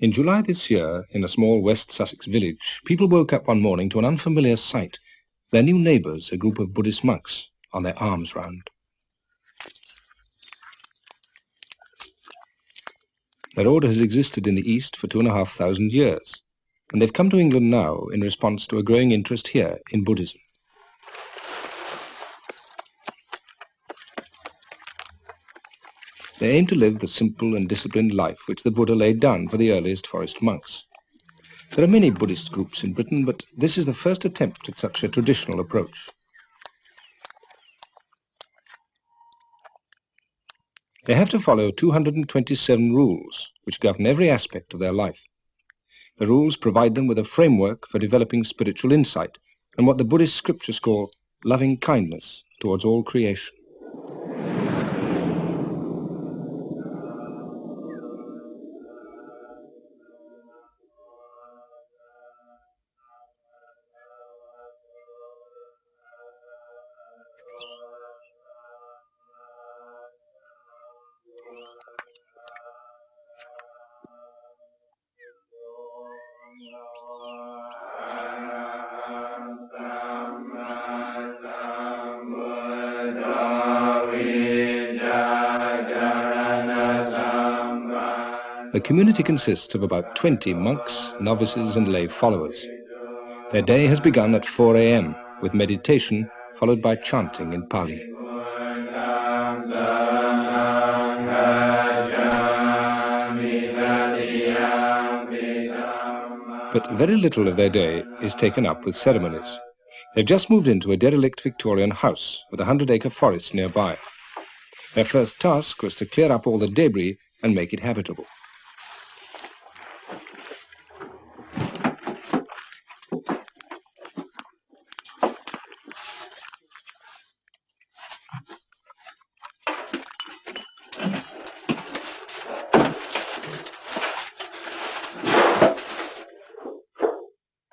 In July this year, in a small West Sussex village, people woke up one morning to an unfamiliar sight. Their new neighbours, a group of Buddhist monks, on their arms round. Their order has existed in the East for 2,500 years, and they've come to England now in response to a growing interest here in Buddhism. They aim to live the simple and disciplined life which the Buddha laid down for the earliest forest monks. There are many Buddhist groups in Britain, but this is the first attempt at such a traditional approach. They have to follow 227 rules which govern every aspect of their life. The rules provide them with a framework for developing spiritual insight and what the Buddhist scriptures call loving kindness towards all creation. The community consists of about 20 monks, novices and lay followers. Their day has begun at 4 a.m. with meditation followed by chanting in Pali. But very little of their day is taken up with ceremonies. They've just moved into a derelict Victorian house with a 100-acre forest nearby. Their first task was to clear up all the debris and make it habitable.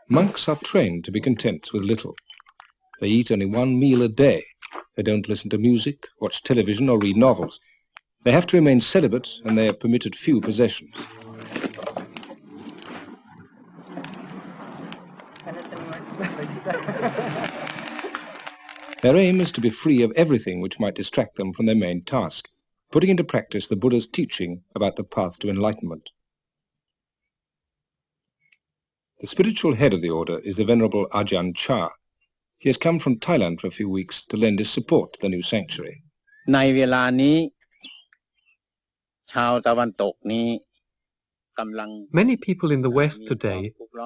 Monks are trained to be content with little. They eat only one meal a day. They don't listen to music, watch television or read novels. They have to remain celibate and they are permitted few possessions. Their aim is to be free of everything which might distract them from their main task, putting into practice the Buddha's teaching about the path to enlightenment. The spiritual head of the order is the Venerable Ajahn Chah. He has come from Thailand for a few weeks to lend his support to the new sanctuary. ในเวลานี้ชาวตะวันตกนี้กำลัง Many people in the West today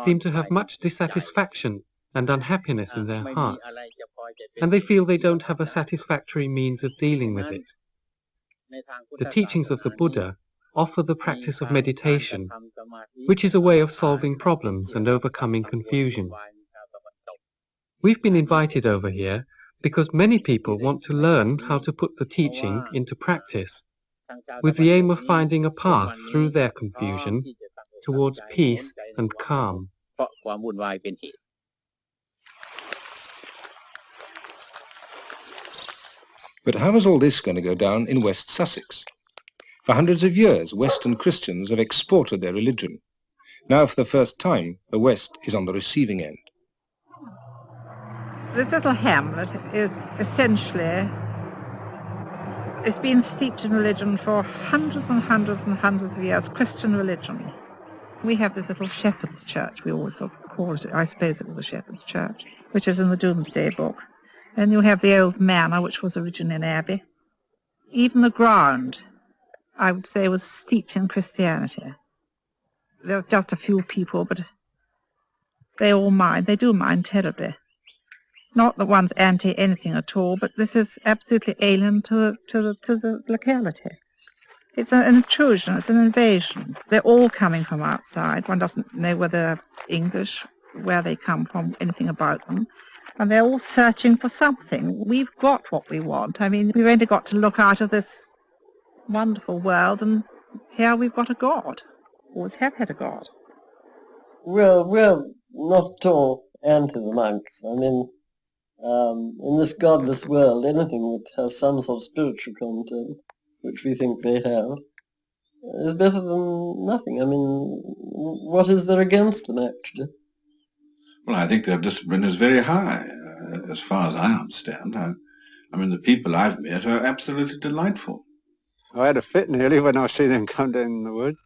seem to have much dissatisfaction and unhappiness in their hearts, and they feel they don't have a satisfactory means of dealing with it. The teachings of the Buddha offer the practice of meditation, which is a way of solving problems and overcoming confusion. We've been invited over here because many people want to learn how to put the teaching into practice, with the aim of finding a path through their confusion towards peace and calm. But how is all this going to go down in West Sussex? For hundreds of years, Western Christians have exported their religion. Now, for the first time, the West is on the receiving end. This little hamlet is essentially, it's been steeped in religion for hundreds and hundreds and hundreds of years, Christian religion. We have this little shepherd's church, we always sort of call it, I suppose it was a shepherd's church, which is in the Domesday Book. And you have the old manor, which was originally an abbey. Even the ground, I would say, was steeped in Christianity. There are just a few people, but they all mind. They do mind terribly. Not that one's anti-anything at all, but this is absolutely alien to the locality. It's an intrusion, it's an invasion. They're all coming from outside. One doesn't know whether they're English, where they come from, anything about them. And they're all searching for something. We've got what we want. I mean, we've only got to look out of this wonderful world, and here we've got a God. Always have had a God. Well, we're not at all anti the monks. I mean, in this godless world, anything that has some sort of spiritual content, which we think they have, is better than nothing. I mean, what is there against them, actually? Well, I think their discipline is very high, as far as I understand. I mean, the people I've met are absolutely delightful. I had a fit nearly when I see them come down in the wood.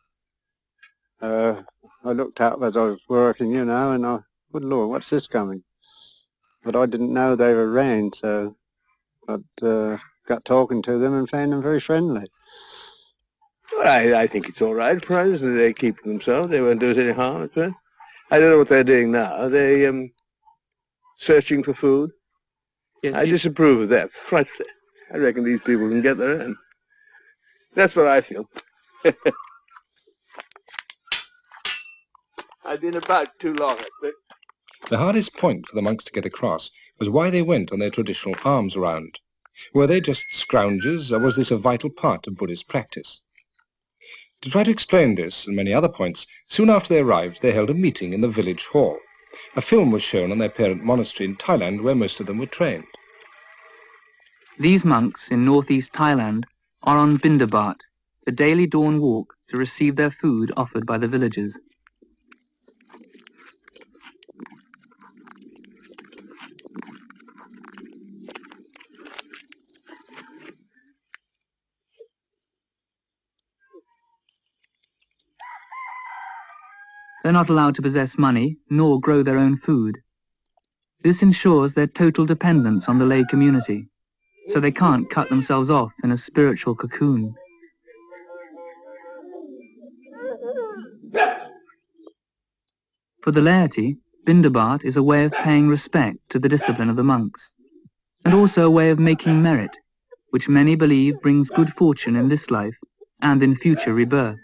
I looked up as I was working, and I, good Lord, what's this coming? But I didn't know they were rain, so I got talking to them and found them very friendly. Well, I think it's all right, provided they keep themselves. They won't do us any harm. Right? I don't know what they're doing now. Are they searching for food? Yes, I disapprove of that, frightfully. I reckon these people can get their own. That's what I feel. I've been about too long, I think. The hardest point for the monks to get across was why they went on their traditional alms round. Were they just scroungers, or was this a vital part of Buddhist practice? To try to explain this and many other points, soon after they arrived, they held a meeting in the village hall. A film was shown on their parent monastery in Thailand, where most of them were trained. These monks in northeast Thailand are on Bindabat, the daily dawn walk to receive their food offered by the villagers. They're not allowed to possess money nor grow their own food. This ensures their total dependence on the lay community, so they can't cut themselves off in a spiritual cocoon. For the laity, Bindabat is a way of paying respect to the discipline of the monks, and also a way of making merit, which many believe brings good fortune in this life and in future rebirths.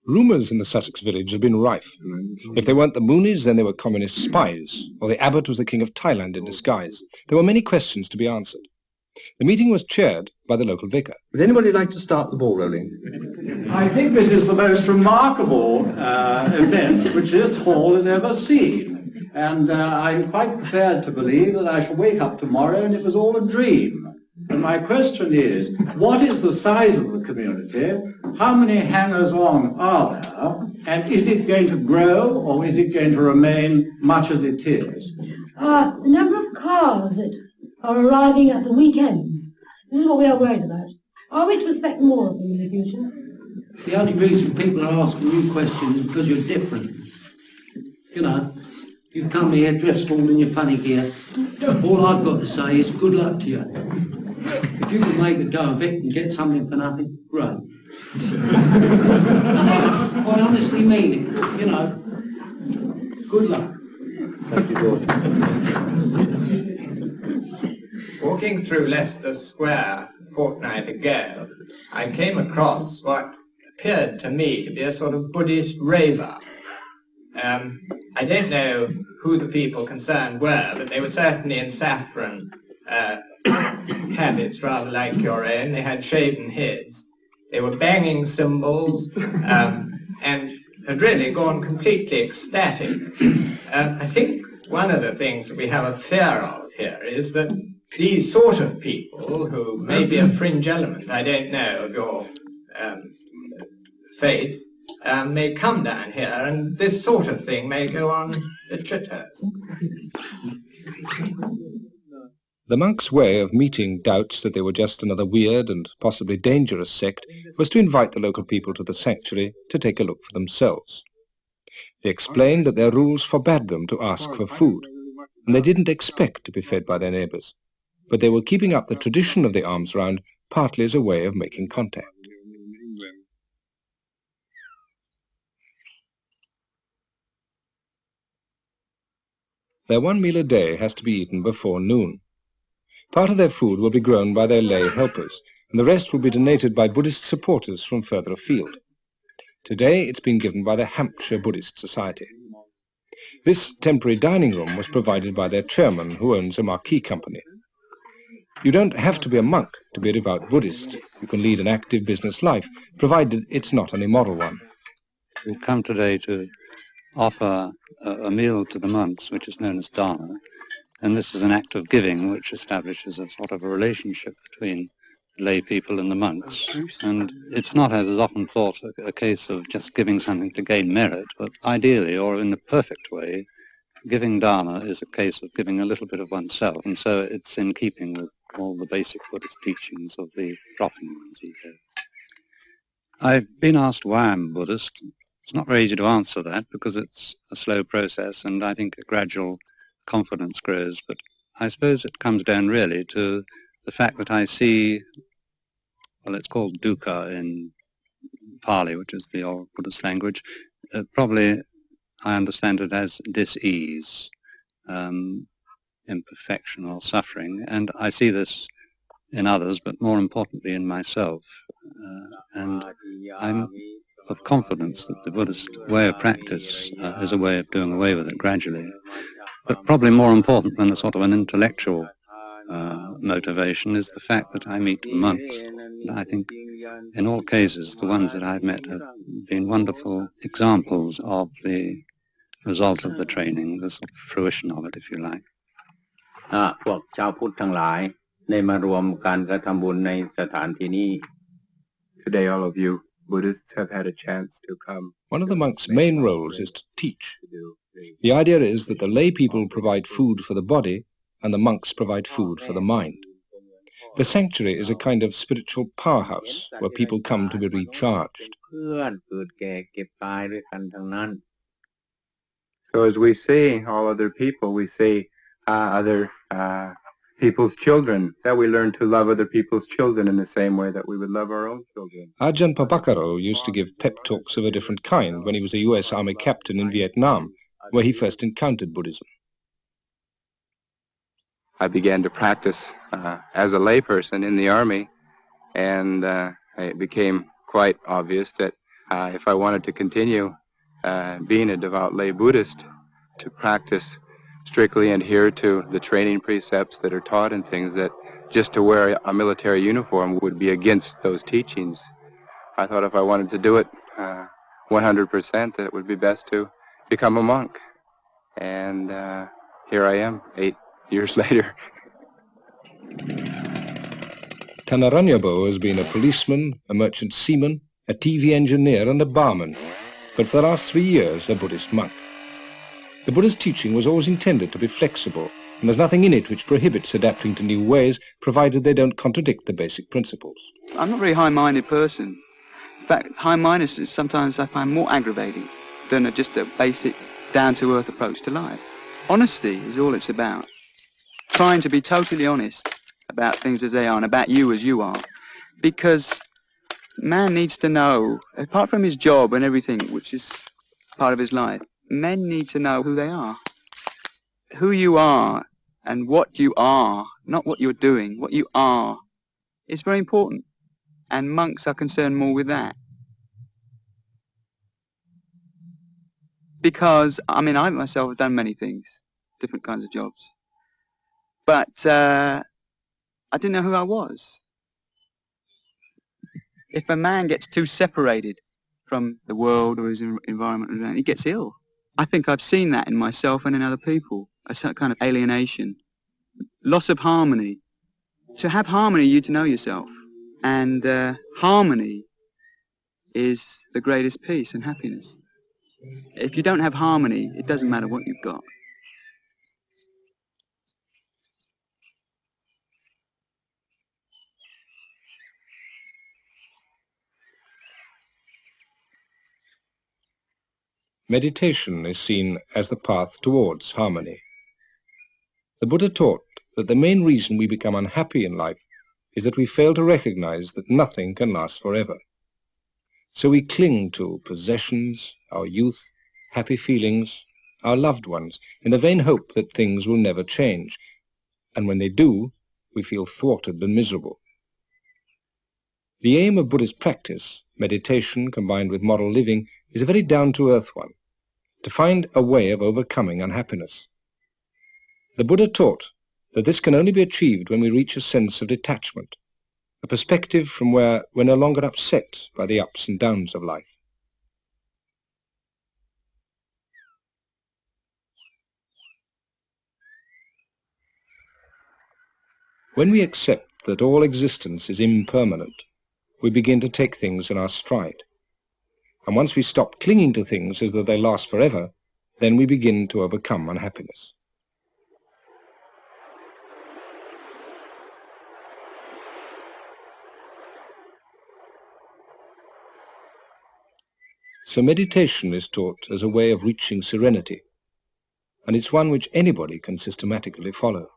Rumours in the Sussex village had been rife. If they weren't the Moonies, then they were communist spies, or the abbot was the king of Thailand in disguise. There were many questions to be answered. The meeting was chaired by the local vicar. Would anybody like to start the ball rolling? I think this is the most remarkable event which this hall has ever seen. And I'm quite prepared to believe that I shall wake up tomorrow and it was all a dream. And my question is, what is the size of the community? How many hangers-on are there? And is it going to grow, or is it going to remain much as it is? The number of cars that are arriving at the weekends. This is what we are worried about. Are we to expect more of them in the future? The only reason people are asking you questions is because you're different. You know, you come here dressed all in your funny gear. All I've got to say is good luck to you. If you can make a go of it and get something for nothing, great. I honestly mean it, you know. Good luck. Thank you, George. Walking through Leicester Square a fortnight ago, I came across what appeared to me to be a sort of Buddhist raver. I don't know who the people concerned were, but they were certainly in saffron habits rather like your own. They had shaven heads. They were banging cymbals and had really gone completely ecstatic. I think one of the things that we have a fear of here is that these sort of people, who may be a fringe element, I don't know, of your faith, may come down here and this sort of thing may go on at Chithurst. The monks' way of meeting doubts that they were just another weird and possibly dangerous sect was to invite the local people to the sanctuary to take a look for themselves. They explained that their rules forbade them to ask for food, and they didn't expect to be fed by their neighbours, but they were keeping up the tradition of the alms round partly as a way of making contact. Their one meal a day has to be eaten before noon. Part of their food will be grown by their lay helpers, and the rest will be donated by Buddhist supporters from further afield. Today it's been given by the Hampshire Buddhist Society. This temporary dining room was provided by their chairman, who owns a marquee company. You don't have to be a monk to be a devout Buddhist. You can lead an active business life, provided it's not an immoral one. We've come today to offer a meal to the monks, which is known as dharma, and this is an act of giving which establishes a sort of a relationship between lay people and the monks. And it's not, as is often thought, a case of just giving something to gain merit, but ideally, or in the perfect way, giving dharma is a case of giving a little bit of oneself, and so it's in keeping with all the basic Buddhist teachings of the dropping ones. I've been asked why I'm Buddhist. It's not very easy to answer that because it's a slow process, and I think a gradual confidence grows, but I suppose it comes down really to the fact that I see, well, it's called dukkha in Pali, which is the old Buddhist language. Probably I understand it as dis-ease, imperfection or suffering, and I see this in others, but more importantly in myself. And I'm of confidence that the Buddhist way of practice is a way of doing away with it gradually. But probably more important than a sort of an intellectual motivation is the fact that I meet monks. And I think in all cases the ones that I've met have been wonderful examples of the result of the training, the sort of fruition of it, if you like. พวกชาวพุทธทั้งหลายได้มารวมการกระทำบุญในสถานที่นี้ Today all of you Buddhists have had a chance to come. One of the monks' main roles is to teach. The idea is that the lay people provide food for the body and the monks provide food for the mind. The sanctuary is a kind of spiritual powerhouse where people come to be recharged. So as we see all other people, we see other people's children, that we learn to love other people's children in the same way that we would love our own children. Ajahn Chah used to give pep talks of a different kind when he was a US Army captain in Vietnam, where he first encountered Buddhism. I began to practice as a layperson in the Army, and it became quite obvious that if I wanted to continue being a devout lay Buddhist, to practice strictly adhere to the training precepts that are taught and things, that just to wear a military uniform would be against those teachings. I thought if I wanted to do it 100%, that it would be best to become a monk. And here I am, 8 years later. Thanaranyabo has been a policeman, a merchant seaman, a TV engineer and a barman, but for the last 3 years a Buddhist monk. The Buddha's teaching was always intended to be flexible, and there's nothing in it which prohibits adapting to new ways, provided they don't contradict the basic principles. I'm not a very high-minded person. In fact, high-mindedness sometimes I find more aggravating than just a basic, down-to-earth approach to life. Honesty is all it's about. Trying to be totally honest about things as they are and about you as you are. Because man needs to know, apart from his job and everything, which is part of his life, men need to know who they are. Who you are and what you are, not what you're doing, what you are, is very important. And monks are concerned more with that. Because, I mean, I myself have done many things, different kinds of jobs. But I didn't know who I was. If a man gets too separated from the world or his environment, he gets ill. I think I've seen that in myself and in other people, a kind of alienation, loss of harmony. To have harmony, you need to know yourself. And harmony is the greatest peace and happiness. If you don't have harmony, it doesn't matter what you've got. Meditation is seen as the path towards harmony. The Buddha taught that the main reason we become unhappy in life is that we fail to recognize that nothing can last forever. So we cling to possessions, our youth, happy feelings, our loved ones, in the vain hope that things will never change. And when they do, we feel thwarted and miserable. The aim of Buddhist practice, meditation combined with moral living, is a very down-to-earth one, to find a way of overcoming unhappiness. The Buddha taught that this can only be achieved when we reach a sense of detachment, a perspective from where we're no longer upset by the ups and downs of life. When we accept that all existence is impermanent, we begin to take things in our stride. And once we stop clinging to things as though they last forever, then we begin to overcome unhappiness. So meditation is taught as a way of reaching serenity, and it's one which anybody can systematically follow.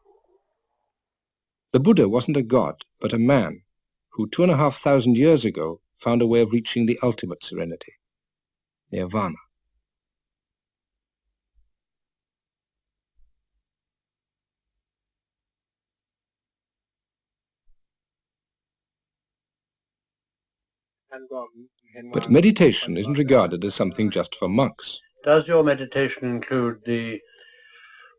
The Buddha wasn't a god, but a man who 2,500 years ago found a way of reaching the ultimate serenity, nirvana. But meditation isn't regarded as something just for monks. Does your meditation include the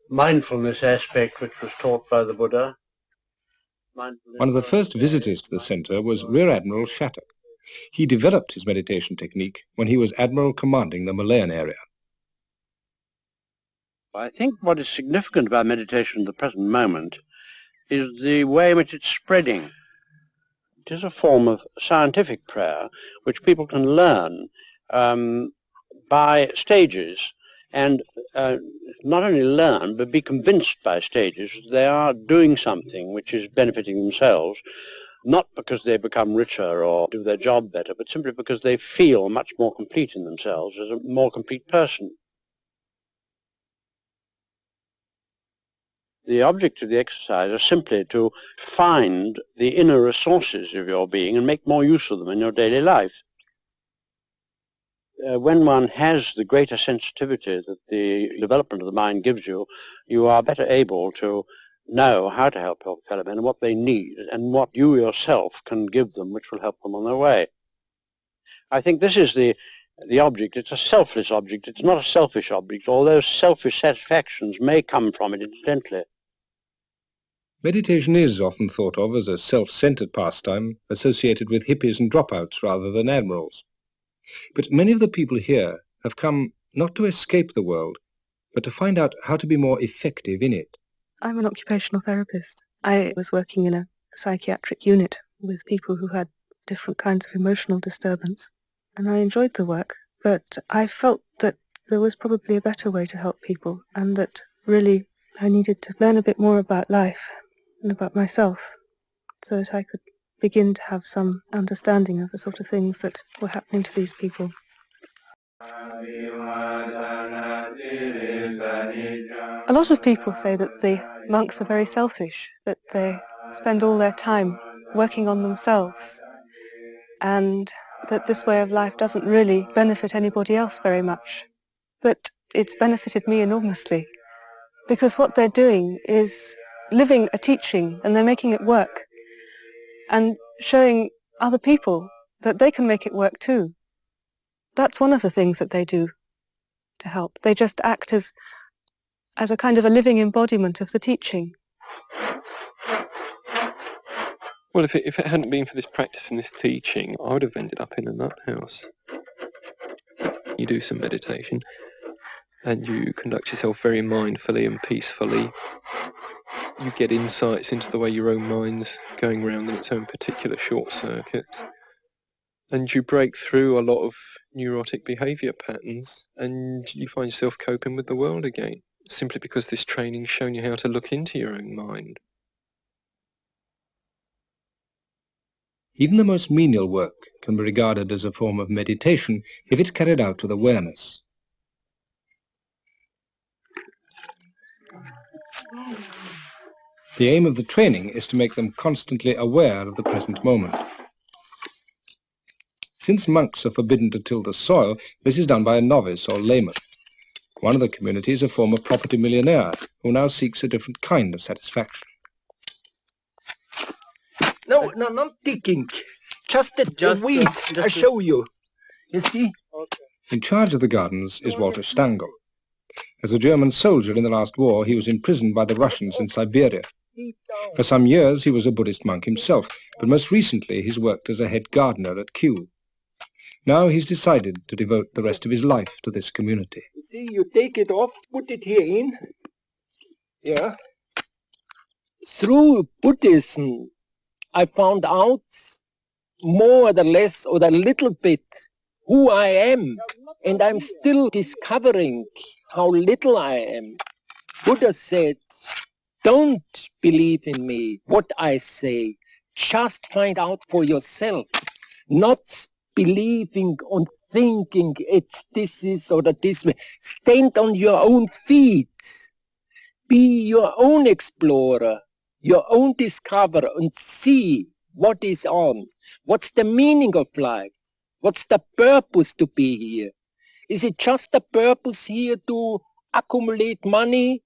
mindfulness aspect which was taught by the Buddha? One of the first visitors to the centre was Rear Admiral Shattuck. He developed his meditation technique when he was Admiral commanding the Malayan area. I think what is significant about meditation at the present moment is the way in which it's spreading. It is a form of scientific prayer which people can learn by stages, and not only learn but be convinced by stages that they are doing something which is benefiting themselves, not because they become richer or do their job better, but simply because they feel much more complete in themselves as a more complete person. The object of the exercise is simply to find the inner resources of your being and make more use of them in your daily life. When one has the greater sensitivity that the development of the mind gives you, you are better able to know how to help your fellow men and what they need and what you yourself can give them which will help them on their way. I think this is the object. It's a selfless object. It's not a selfish object, although selfish satisfactions may come from it incidentally. Meditation is often thought of as a self-centered pastime associated with hippies and dropouts rather than admirals. But many of the people here have come not to escape the world, but to find out how to be more effective in it. I'm an occupational therapist. I was working in a psychiatric unit with people who had different kinds of emotional disturbance, and I enjoyed the work, but I felt that there was probably a better way to help people, and that really I needed to learn a bit more about life and about myself so that I could begin to have some understanding of the sort of things that were happening to these people. A lot of people say that the monks are very selfish, that they spend all their time working on themselves, and that this way of life doesn't really benefit anybody else very much. But it's benefited me enormously, because what they're doing is living a teaching, and they're making it work, and showing other people that they can make it work too. That's one of the things that they do to help. They just act as a kind of a living embodiment of the teaching. Well, if it hadn't been for this practice and this teaching, I would have ended up in a nut house. You do some meditation, and you conduct yourself very mindfully and peacefully. You get insights into the way your own mind's going round in its own particular short circuits, and you break through a lot of neurotic behaviour patterns, and you find yourself coping with the world again, simply because this training's shown you how to look into your own mind. Even the most menial work can be regarded as a form of meditation if it's carried out with awareness. The aim of the training is to make them constantly aware of the present moment. Since monks are forbidden to till the soil, this is done by a novice or layman. One of the community is a former property millionaire who now seeks a different kind of satisfaction. No, not digging. Just the weed. I show you. You see? In charge of the gardens is Walter Stangl. As a German soldier in the last war, he was imprisoned by the Russians in Siberia. For some years he was a Buddhist monk himself, but most recently he's worked as a head gardener at Kew. Now he's decided to devote the rest of his life to this community. You see, you take it off, put it here in. Yeah. Through Buddhism, I found out more or less or a little bit who I am, and I'm still discovering how little I am. Buddha said, don't believe in me, what I say. Just find out for yourself, not believing or thinking it's this is or that this way. Stand on your own feet. Be your own explorer, your own discoverer, and see what is on. What's the meaning of life? What's the purpose to be here? Is it just the purpose here to accumulate money,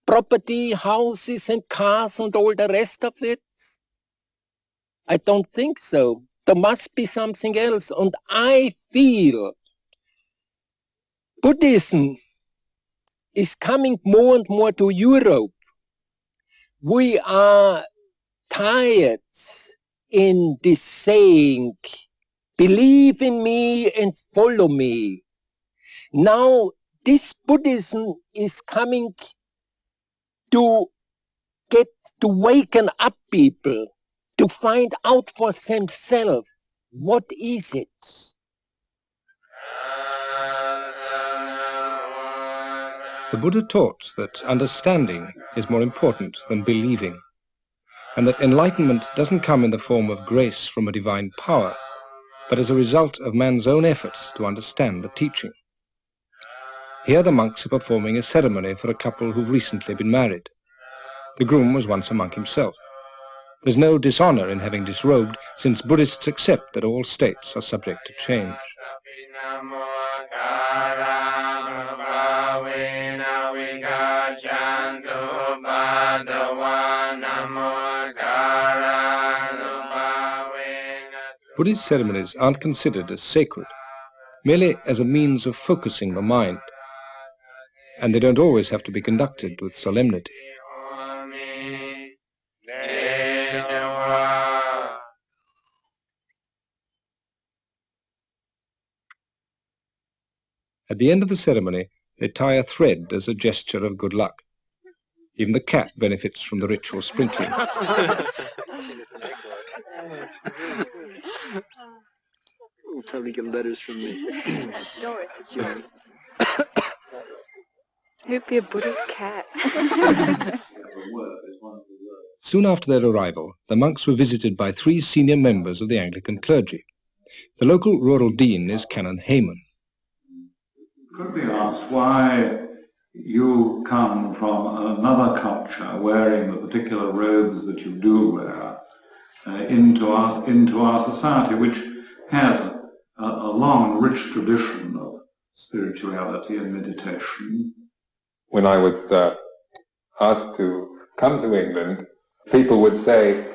property, houses and cars and all the rest of it? I don't think so. There must be something else. And I feel Buddhism is coming more and more to Europe. We are tired in this saying, believe in me and follow me. Now this Buddhism is coming to waken up people, to find out for themselves, what is it? The Buddha taught that understanding is more important than believing, and that enlightenment doesn't come in the form of grace from a divine power, but as a result of man's own efforts to understand the teaching. Here the monks are performing a ceremony for a couple who've recently been married. The groom was once a monk himself. There's no dishonor in having disrobed, since Buddhists accept that all states are subject to change. Buddhist ceremonies aren't considered as sacred, merely as a means of focusing the mind, and they don't always have to be conducted with solemnity. At the end of the ceremony, they tie a thread as a gesture of good luck. Even the cat benefits from the ritual sprinkling. We'll probably get letters from me. Who'd be a Buddhist cat? Soon after their arrival, the monks were visited by 3 senior members of the Anglican clergy. The local rural dean is Canon Hayman. Could be asked why you come from another culture wearing the particular robes that you do wear into our society, which has a long, rich tradition of spirituality and meditation. When I was asked to come to England, people would say,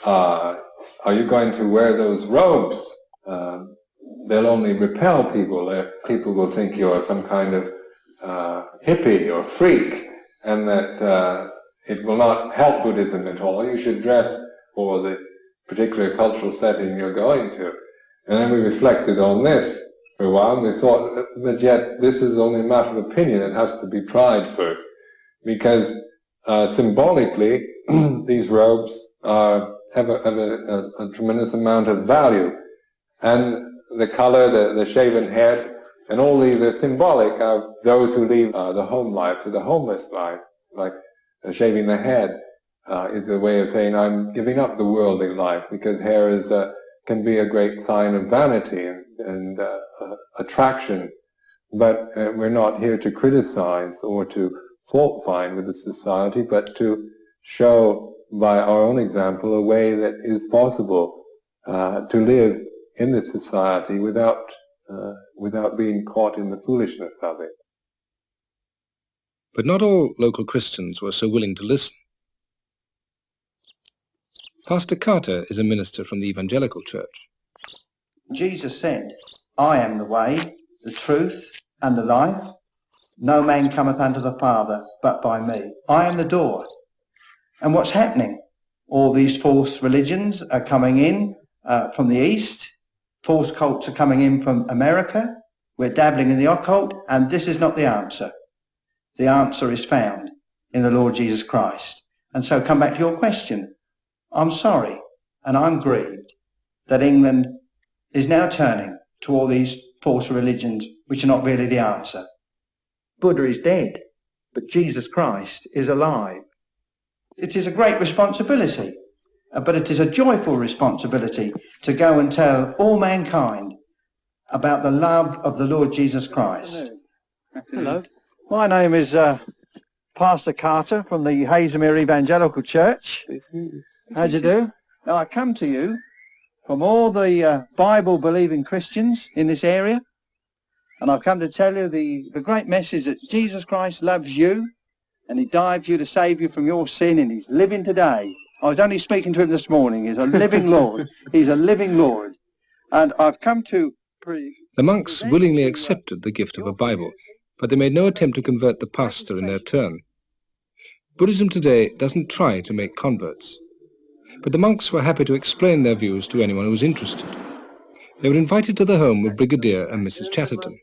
are you going to wear those robes? They'll only repel people. People will think you're some kind of hippie or freak, and that it will not help Buddhism at all. You should dress for the particular cultural setting you're going to. And then we reflected on this for a while, and we thought, but yet this is only a matter of opinion. It has to be tried first, because symbolically these robes have a tremendous amount of value, and the color, the shaven head, and all these are symbolic of those who leave the home life to the homeless life. Like shaving the head is a way of saying I'm giving up the worldly life, because hair can be a great sign of vanity and attraction. But we're not here to criticize or to fault find with the society, but to show by our own example a way that is possible to live in this society without being caught in the foolishness of it. But not all local Christians were so willing to listen. Pastor Carter is a minister from the Evangelical Church. Jesus said, I am the way, the truth, and the life. No man cometh unto the Father but by me. I am the door. And what's happening? All these false religions are coming in from the East. False cults are coming in from America. We're dabbling in the occult, and this is not the answer. The answer is found in the Lord Jesus Christ. And so come back to your question. I'm sorry, and I'm grieved that England is now turning to all these false religions which are not really the answer. Buddha is dead, but Jesus Christ is alive. It is a great responsibility, but it is a joyful responsibility to go and tell all mankind about the love of the Lord Jesus Christ. Hello. My name is Pastor Carter from the Hazlemere Evangelical Church. How do you do? Now I come to you from all the Bible-believing Christians in this area, and I've come to tell you the great message that Jesus Christ loves you, and he died for you to save you from your sin, and he's living today. I was only speaking to him this morning. He's a living Lord. He's a living Lord. And I've come to... The monks willingly accepted the gift of a Bible, but they made no attempt to convert the pastor in their turn. Buddhism today doesn't try to make converts, but the monks were happy to explain their views to anyone who was interested. They were invited to the home of Brigadier and Mrs. Chatterton.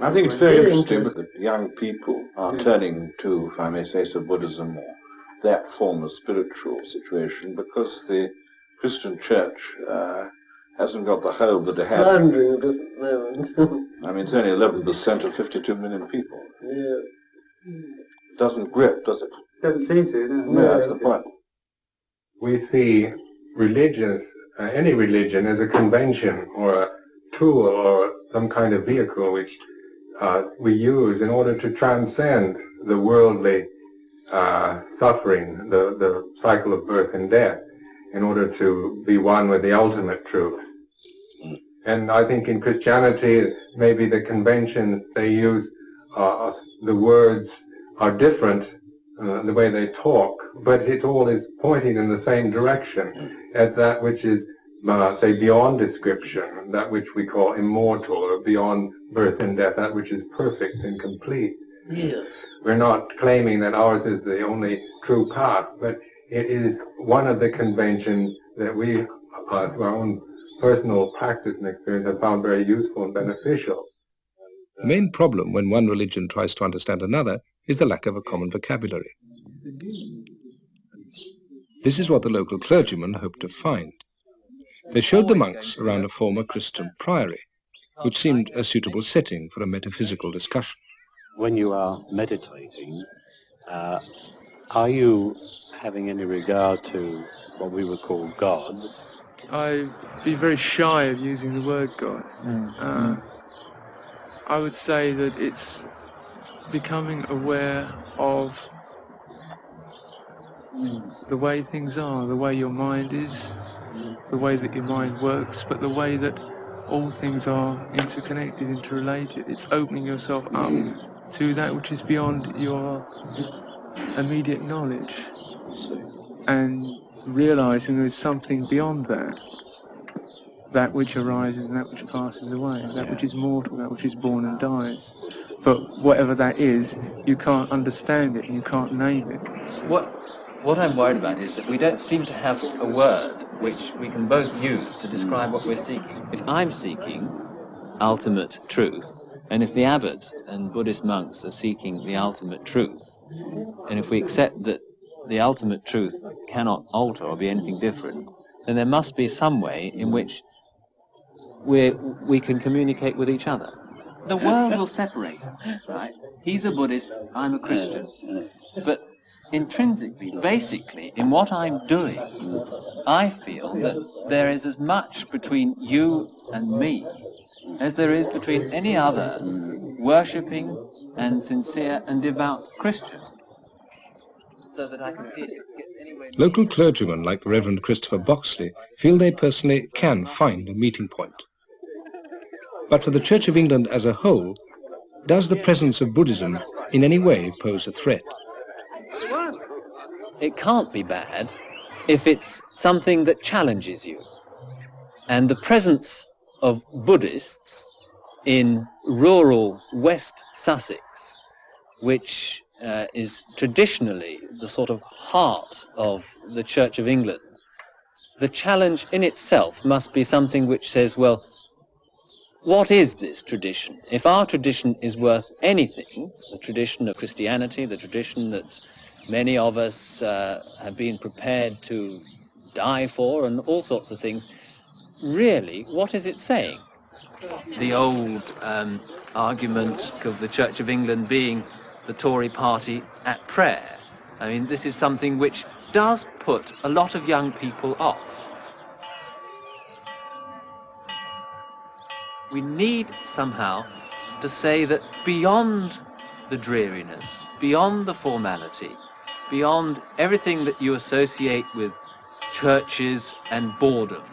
I think it's very interesting that young people are turning to, if I may say so, Buddhism or that form of spiritual situation, because the Christian church hasn't got the hold that it had. I mean, it's only 11% of 52 million people. Yeah. It doesn't grip, does it? Doesn't seem to, no. Yeah, that's the point. We see religions, any religion, as a convention or a tool or some kind of vehicle which we use in order to transcend the worldly suffering, the cycle of birth and death, in order to be one with the ultimate truth. And I think in Christianity, maybe the conventions they use, the words are different, the way they talk, but it all is pointing in the same direction, at that which is, say, beyond description, that which we call immortal, or beyond birth and death, that which is perfect and complete. Yeah. We're not claiming that ours is the only true path, but it is one of the conventions that we, through our own personal practice and experience, have found very useful and beneficial. The main problem when one religion tries to understand another is the lack of a common vocabulary. This is what the local clergymen hoped to find. They showed the monks around a former Christian priory, which seemed a suitable setting for a metaphysical discussion. When you are meditating, are you having any regard to what we would call God? I'd be very shy of using the word God. I would say that it's becoming aware of the way things are, the way your mind is, the way that your mind works, but the way that all things are interconnected, interrelated. It's opening yourself up to that which is beyond your immediate knowledge and realizing there's something beyond that which arises and that which passes away, that which is mortal, that which is born and dies. But whatever that is, you can't understand it, you can't name it. What I'm worried about is that we don't seem to have a word which we can both use to describe what we're seeking. If I'm seeking ultimate truth, and if the abbot and Buddhist monks are seeking the ultimate truth, and if we accept that the ultimate truth cannot alter or be anything different, then there must be some way in which we can communicate with each other. The world will separate us, right? He's a Buddhist, I'm a Christian. But intrinsically, basically, in what I'm doing, I feel that there is as much between you and me as there is between any other worshipping and sincere and devout Christian. So that I can see it. Local clergymen like the Reverend Christopher Boxley feel they personally can find a meeting point. But for the Church of England as a whole, does the presence of Buddhism in any way pose a threat? It can't be bad if it's something that challenges you. And the presence of Buddhists in rural West Sussex, which is traditionally the sort of heart of the Church of England, the challenge in itself must be something which says, well, what is this tradition? If our tradition is worth anything, the tradition of Christianity, the tradition that many of us have been prepared to die for and all sorts of things, really, what is it saying? The old argument of the Church of England being the Tory party at prayer. I mean, this is something which does put a lot of young people off. We need somehow to say that beyond the dreariness, beyond the formality, beyond everything that you associate with churches and boredom,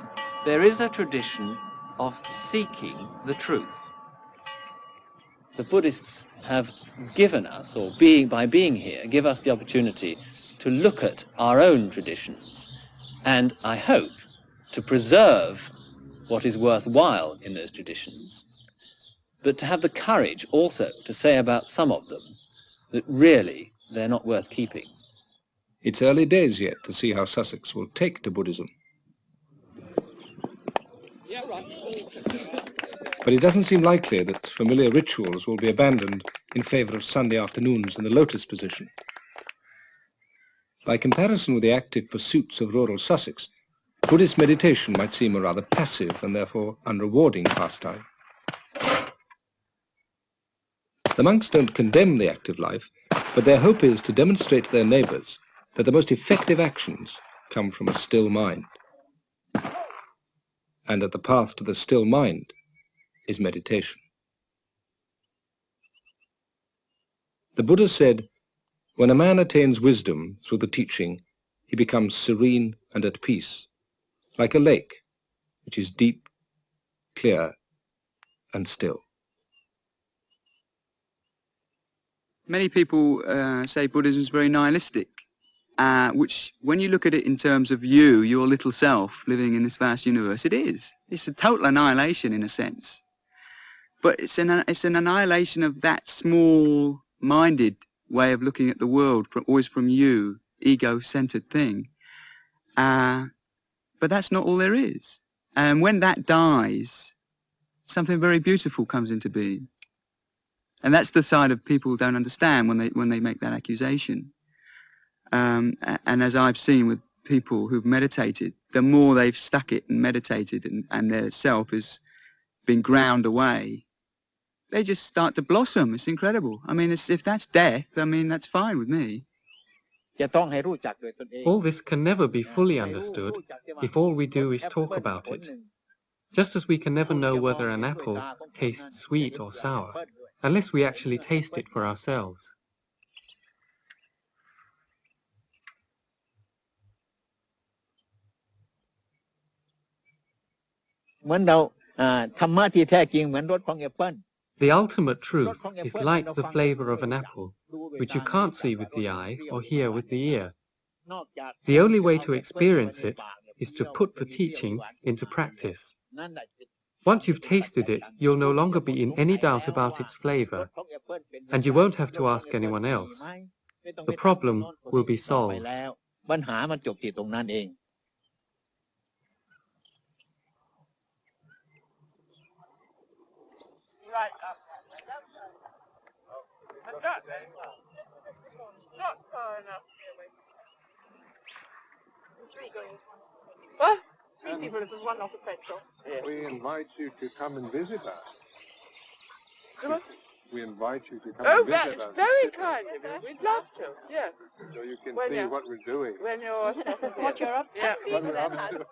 there is a tradition of seeking the truth. The Buddhists have given us, or by being here, give us the opportunity to look at our own traditions and, I hope, to preserve what is worthwhile in those traditions, but to have the courage also to say about some of them that really they're not worth keeping. It's early days yet to see how Sussex will take to Buddhism. But it doesn't seem likely that familiar rituals will be abandoned in favour of Sunday afternoons in the lotus position. By comparison with the active pursuits of rural Sussex, Buddhist meditation might seem a rather passive and therefore unrewarding pastime. The monks don't condemn the active life, but their hope is to demonstrate to their neighbours that the most effective actions come from a still mind, and that the path to the still mind is meditation. The Buddha said, when a man attains wisdom through the teaching, he becomes serene and at peace, like a lake, which is deep, clear, and still. Many people say Buddhism is very nihilistic, which, when you look at it in terms of you, your little self, living in this vast universe, it is. It's a total annihilation in a sense. But it's an annihilation of that small-minded way of looking at the world, always from you, ego-centered thing. But that's not all there is. And when that dies, something very beautiful comes into being. And that's the side of people who don't understand when they make that accusation. And as I've seen with people who've meditated, the more they've stuck it and meditated and their self has been ground away, they just start to blossom. It's incredible. I mean, if that's death, I mean, that's fine with me. All this can never be fully understood if all we do is talk about it. Just as we can never know whether an apple tastes sweet or sour, unless we actually taste it for ourselves. The ultimate truth is like the flavor of an apple, which you can't see with the eye or hear with the ear. The only way to experience it is to put the teaching into practice. Once you've tasted it, you'll no longer be in any doubt about its flavor, and you won't have to ask anyone else. The problem will be solved. What? 3 people, this is one off the petrol. We invite you to come and visit us. Come on. We invite you to come Oh, and visit that's us. very kind of you. We'd love to, yes. So you can When see you're- what we're doing. When you're... What you're up to. Yeah. What we're up to.